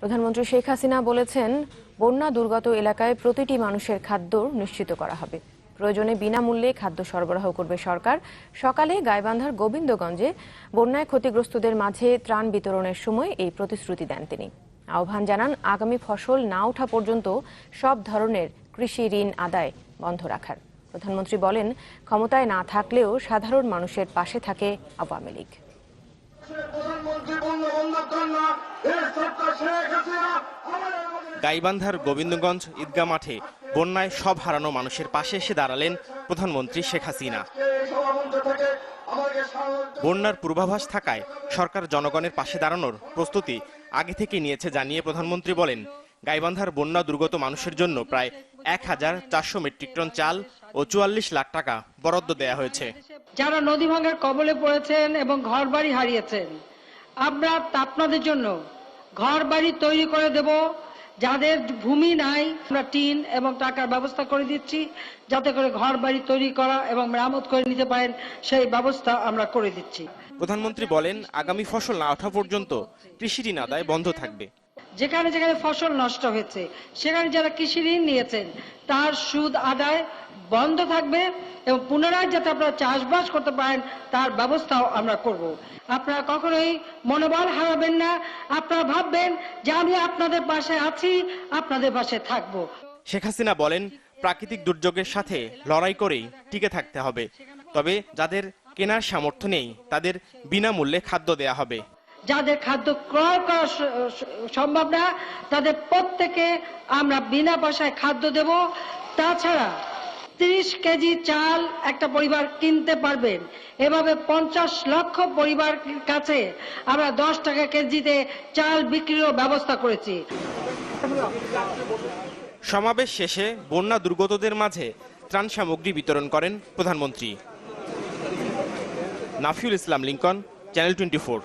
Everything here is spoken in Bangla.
প্রধানমন্ত্রী শেখ হাসিনা বলেছেন, বন্যা দুর্গত এলাকায় প্রতিটি মানুষের খাদ্য নিশ্চিত করা হবে। প্রয়োজনে বিনামূল্যে খাদ্য সরবরাহ করবে সরকার। সকালে গাইবান্ধার গোবিন্দগঞ্জে বন্যায় ক্ষতিগ্রস্তদের মাঝে ত্রাণ বিতরণের সময় এই প্রতিশ্রুতি দেন তিনি। আহ্বান জানান, আগামী ফসল না ওঠা পর্যন্ত সব ধরনের কৃষি ঋণ আদায় বন্ধ রাখার। প্রধানমন্ত্রী বলেন, ক্ষমতায় না থাকলেও সাধারণ মানুষের পাশে থাকে আওয়ামী লীগ। গাইবান্ধার গোবিন্দগঞ্জ ঈদগাহ মাঠে বন্যায় সব হারানো মানুষের পাশে এসে দাঁড়ালেন প্রধানমন্ত্রী শেখ হাসিনা। বন্যার পূর্বাভাস থাকায় সরকার জনগণের পাশে দাঁড়ানোর প্রস্তুতি আগে থেকে নিয়েছে জানিয়ে প্রধানমন্ত্রী বলেন, গাইবান্ধার বন্যা দুর্গত মানুষের জন্য প্রায় 1400 মেট্রিক টন চাল ও 44 লাখ টাকা বরাদ্দ দেয়া হয়েছে। যারা নদী ভাঙার কবলে পড়েছেন এবং ঘরবাড়ি হারিয়েছেন, আমরা আপনাদের জন্য ঘরবাড়ি তৈরি করে দেব। যাদের ভূমি নাই, আমরা টিন এবং টাকার ব্যবস্থা করে দিচ্ছি, যাতে করে ঘরবাড়ি তৈরি করা এবং মেরামত করে নিতে পারেন, সেই ব্যবস্থা আমরা করে দিচ্ছি। প্রধানমন্ত্রী বলেন, আগামী ফসল না ওঠা পর্যন্ত কৃষি ঋণ আদায় বন্ধ থাকবে। যেখানে যেখানে ফসল নষ্ট হয়েছে, সেখানে যারা কৃষি ঋণ নিয়েছেন তার সুদ আদায় বন্ধ থাকবে এবং পুনরায় যাতে আপনারা চাষবাস করতে পারেন তার ব্যবস্থাও আমরা করব। আপনারা কখনোই মনোবল হারাবেন না। আপনারা ভাববেন যে আমি আপনাদের পাশে আছি, আপনাদের পাশে থাকব। শেখ হাসিনা বলেন, প্রাকৃতিক দুর্যোগের সাথে লড়াই করেই টিকে থাকতে হবে। তবে যাদের কেনার সামর্থ্য নেই তাদের বিনামূল্যে খাদ্য দেয়া হবে। যাদের খাদ্য ক্রয় করা সম্ভব না, তাদের প্রত্যেকে আমরা বিনা পয়সায় খাদ্য দেব। তাছাড়া 30 কেজি চাল একটা পরিবার কিনতে পারবেন। এভাবে 50 লক্ষ পরিবার কাছে আমরা 10 টাকা কেজিতে চাল বিক্রির ব্যবস্থা করেছি। সমাবেশ শেষে বন্যা দুর্গতদের মাঝে ত্রাণ সামগ্রী বিতরণ করেন প্রধানমন্ত্রী। নাফিউল ইসলাম লিংকন, চ্যানেল 24।